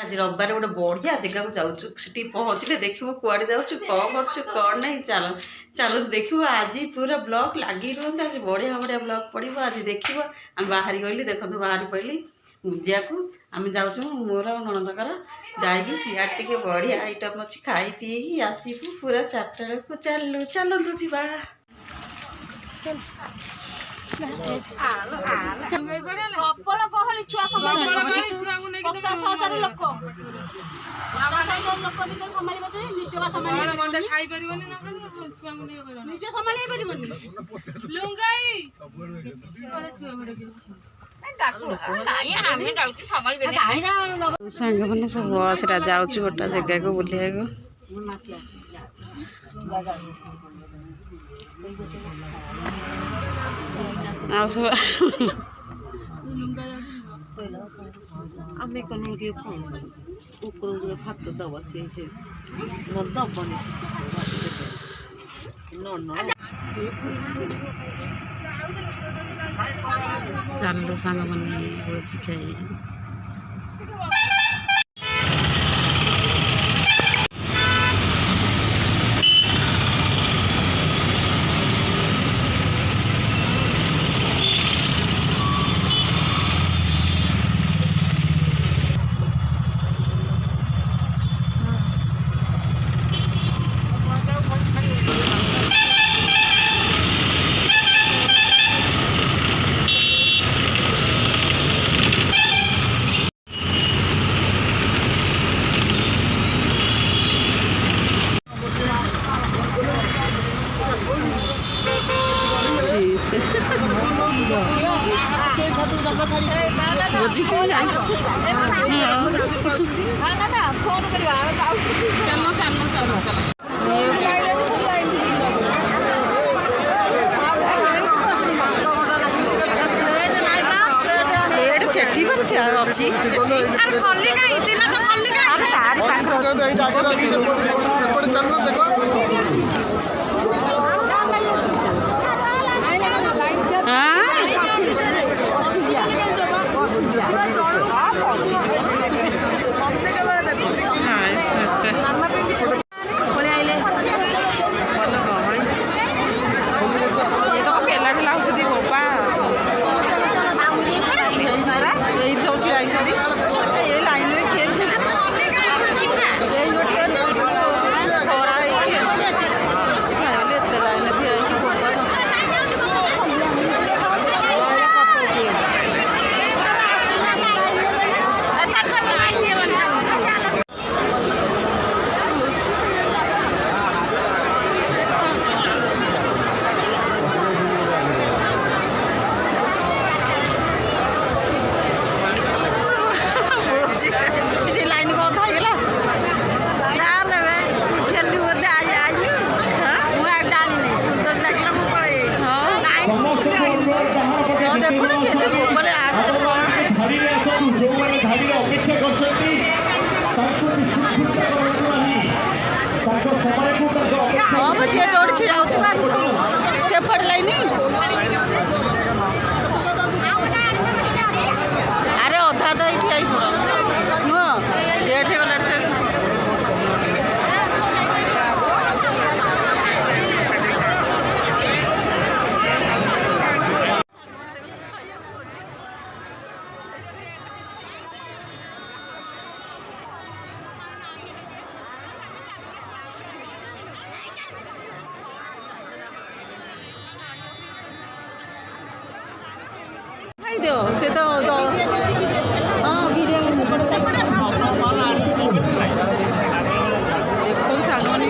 आज रविवार गोटे बढ़िया जगह को जाऊँ से पहुँचले देखो कुआड़े जाऊँ कौन कर कौन नहीं चल चल देखो आज पूरा ब्लॉग लगी रुहत आज बढ़िया बढ़िया ब्लॉग पड़ो आज देख आम बाहरी गली देखो बाहरी पड़ी मुजिया को आम जाऊँ मोर नणंदकर जाकि सियाड़ टे बढ़िया आइटम अच्छी खाई पी आसबू पूरा 4टा बेलू चलू चलतु जा प्रबल गहली छुआ सांग मैंने सब बस जाऊँ गोटा जगह को बुलिया आम कौन ऊपर भात दब से दबन चलो सांग मैंने भोज खाई बुझी फोन सेठी अच्छी हाँ बच्चे जोड़ छिड़ा से पड़ लाइन अरे अधा तो ये आई पड़ नुह लेट हो गला से से तो हाँ वीडियो देखो सागवानी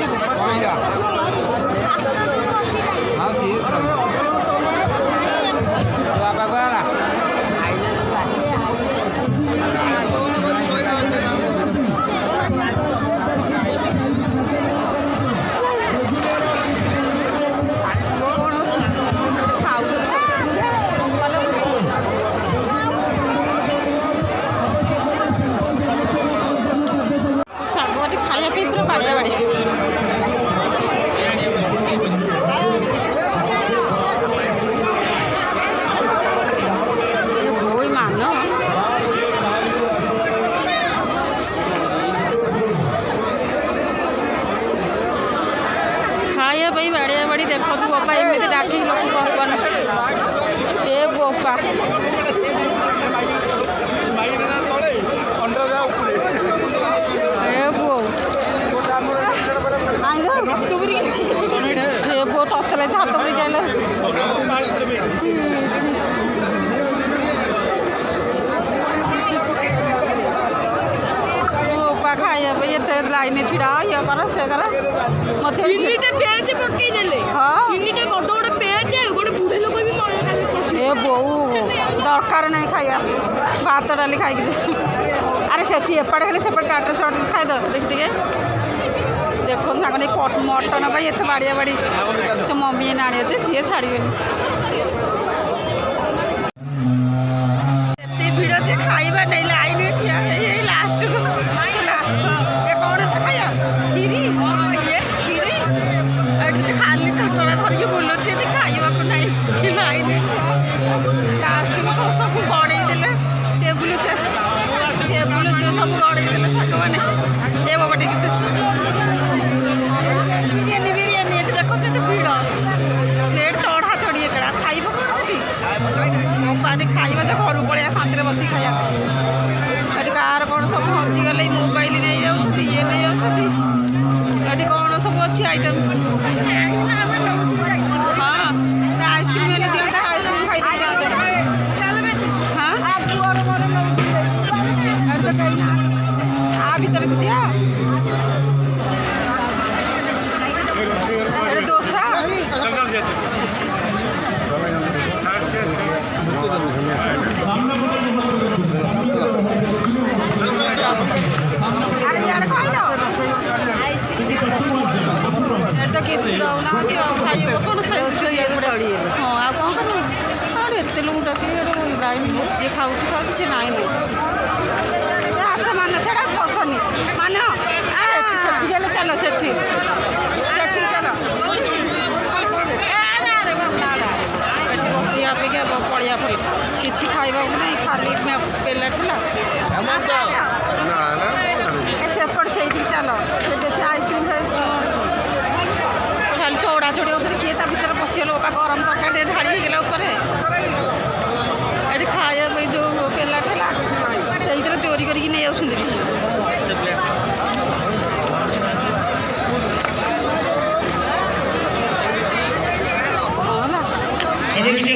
बोपा एमती डाक लोक कहबन ए बोपा ए बो ए बो तथले छात पर गले खाइबा ये लाइन छिड़ा ये कर से कर मछली इनिटे पेज पक्के देले हां इनिटे बड़ बड़ पेज गोटे बुढ़े लोक भी मन ए बहु दरकार नहीं खाया भात डाली खाई अरे से एपटे खाली सेपटे टाटर शॉर्ट खाई दो देख टिके देखो साग नहीं मटन भाई एत बाड़िया बाड़ी तो मम्मी ने आनी सी छाड़बेनि भिड़ जे खाइबा नहीं लाइन ठिया लास्ट को कौन था खाया खीरी ये खीरी एटी खाली कचरा धरिक बुलुचे खाइबा को नहीं लाइन लास्ट को सब गड़े देले टेबुल सब गड़े देले साग मैंने ए बाबा बिरयानी बिरयानी एटी देखो के भिड़ प्लेट चढ़ा चढ़ी एकड़ा खाइबा कौन पानी खाइबा जो घर पड़े शांति बस खाया कार कौन सब हजिगले मोबाइल नहीं जाऊँगी ये नहीं जाऊँगी कौन सब अच्छी आइटम हाँ आइसक्रीम हेल्ले दिखता आइसक्रीम खाई हाँ भीतर दिया डोसा अरे यार खाई तो किसी दौना खाइब कौन हाँ आ कौन कर एत लोग डाक जी खाऊ खाऊ जी नाई आस मान से पसंद मान चलो से चलो बस अपेक्षा पड़िया फल कि खाइबा नहीं खाली प्लेट सेपट से चल आइसक्रीम खाली चौड़ा चौड़ी होती किए भर पशिगल बापा गरम तरकारी ढाड़ी गला ये खाया जो प्लेट है से चोरी करके नहीं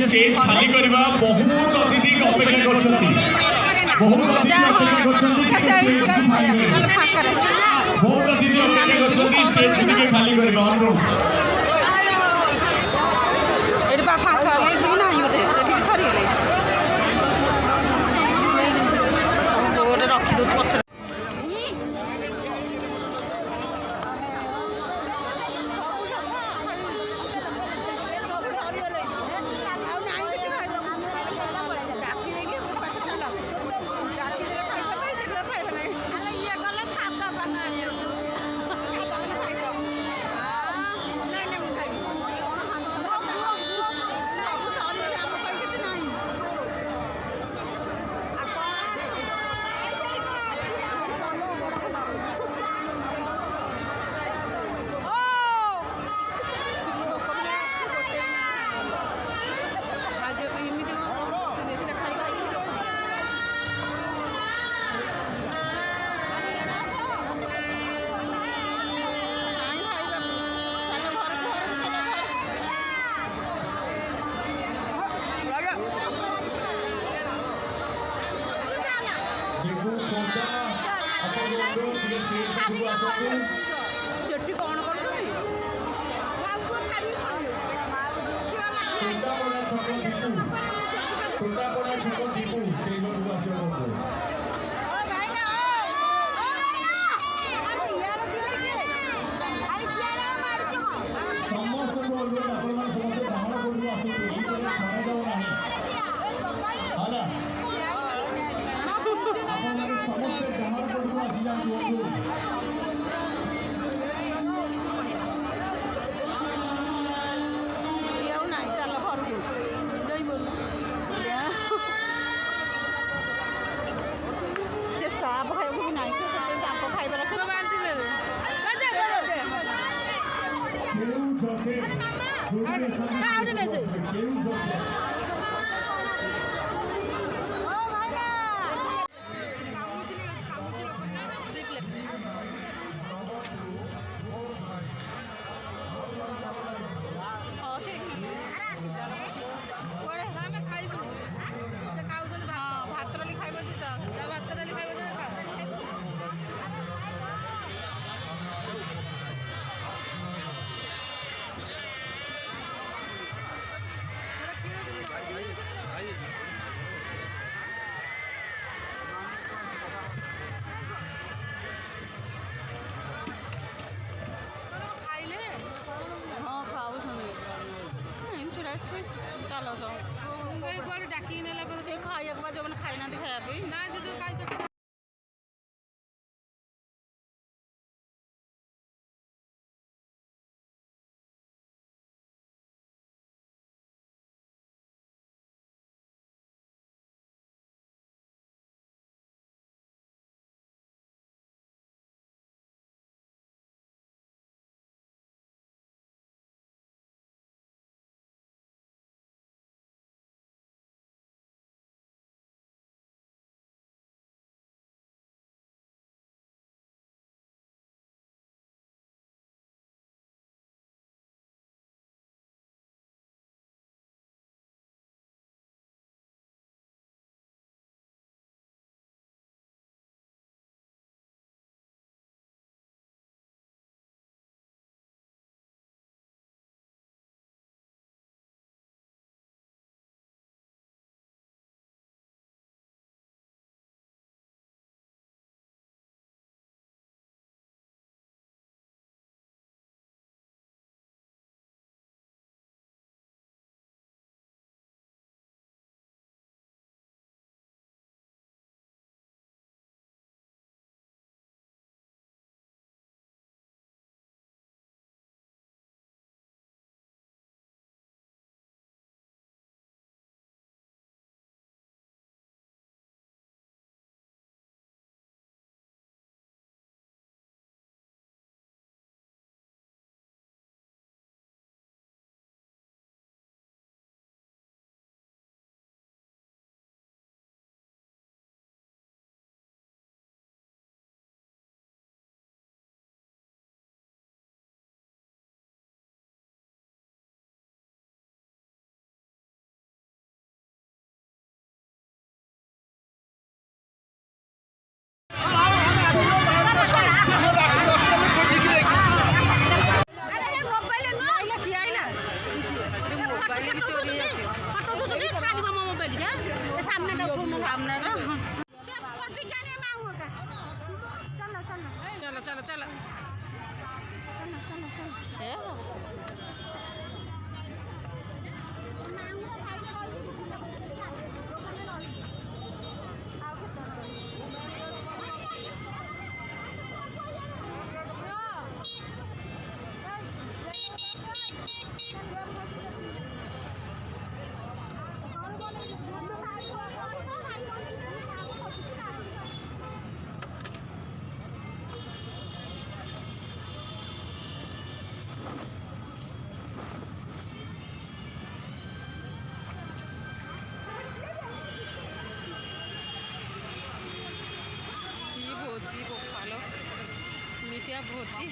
स्टेज खाली करबा बहुत अतिथि अपेक्षा करछथि बहुत अतिथि स्टेज के खाली करबा एडी बा फाका एठी नाही होते सेठी सरी गेले गोटे रखी दउछ पछ सेठी कौन कर स्टाफ खाइबा भी नहीं खाइबा रख ଭାତ ଡାଲି ଖାଇବ ଯା ଭାତ ଡାଲି ଖାଇବ ଖାଇଲେ ହଁ ଖାଉଛନ୍ତି ଛିଡ଼ା ଅଛି ଚାଲ ଯାଉ କୁଆଡ଼େ ଡାକିକି ନେଲା ପରେ ସେ ଖାଇବାକୁ ବା ଯେଉଁମାନେ ଖାଇନାହାନ୍ତି ଖାଇବା ପାଇଁ ନା ସେ ଯେଉଁ ଖାଇ चलो चलो भोजी गोपाल मितिया भोजी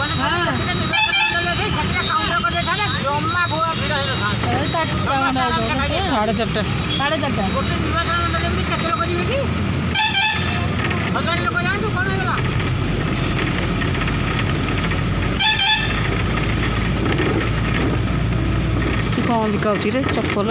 এই 4টা ଖଣ୍ଡେ ହେଇଯିବ। 4:30 କ'ଣ ବିକା ହେଉଛି ରେ ଚପଲ?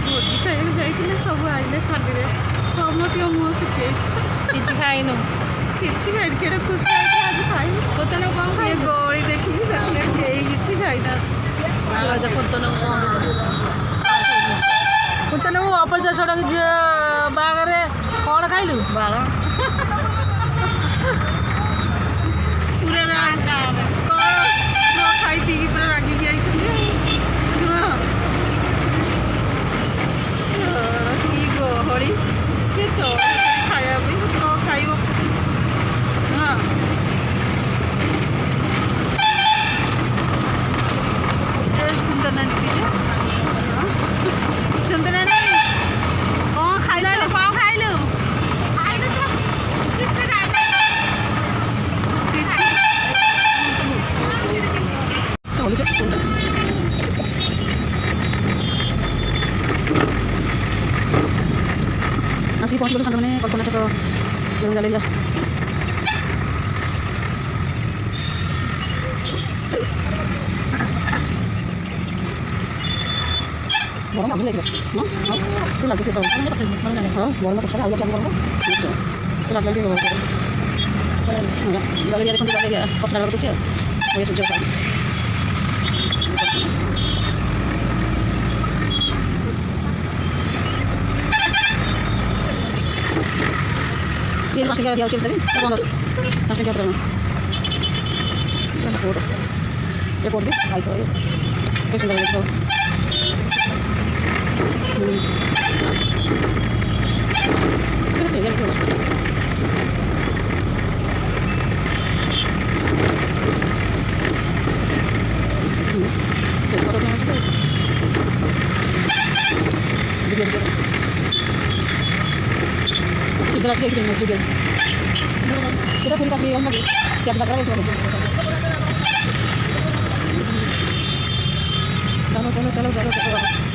ଭୋଜି ଖାଇବାକୁ ଯାଇଥିଲେ ସବୁ ଆଇଲେ ଖାଲିରେ ସମସ୍ତଙ୍କ ମୁହଁ ଶୁଖିଯାଇଛି। କିଛି ଖାଇନୁ? କିଛି ଖାଇନି। କେଡ଼େ ଖୁସି ହେଇଛି ଆଜି ଖାଇନି। ପୋତନ କ'ଣ ଖାଇ ଗଳି ଦେଖିକି ସେମାନେ କେହି କିଛି ଖାଇନାହାନ୍ତି। ପୋତନ ପୋତନ ଅପରିଚୟ ସଡ଼କ ଝିଅ ବାହାଘରରେ କ'ଣ ଖାଇଲୁ? ବାଳ ପୁରା କ'ଣ ଖାଇ ପିଇକି ପୁରା ରାଗିକି ଆଇଛନ୍ତି ନୁହଁ। କି ଗହଳି କିଏ ଚଢ଼ ଖାଇବା ପାଇଁ କ'ଣ ଖାଇବ? ହଁ ସୁନ୍ଦର ନାନୀ ସୁନ୍ଦର ନାନୀ କ'ଣ ଖାଇଲୁ? କ'ଣ ଖାଇଲୁ? କିଛି ଆସିକି ପହଞ୍ଚିଗଲୁ ସାଙ୍ଗମାନେ କଳ୍ପନା ଛକ ଜାଲେରିଆ। ଗରମ ଆଗରୁ ଲାଗିବ ସେ ଲାଗୁଛି ତ ହଁ ଗରମ ପଛରେ ଆଉ ଚାଲୁ ଗରମ ସେ ଲାଗିଲା ଟିକେ ଜାଲେରିଆ ଦେଖନ୍ତୁ ଜାଲେରିଆ ପଛରେ ଲାଗୁଛି ଆଉ ବଢ଼ିଆ ସୂର୍ଯ୍ୟ ये 5 टका दिया उचित तभी कौन है 5 टका करना ये कोड भी आई तो कैसे लग रहा है ये देखो फोटो में है वीडियो सीधा देख रहे हैं वीडियो सीधा फिर काफी हम लगे क्या बता रहे हो चलो चलो चलो चलो चलो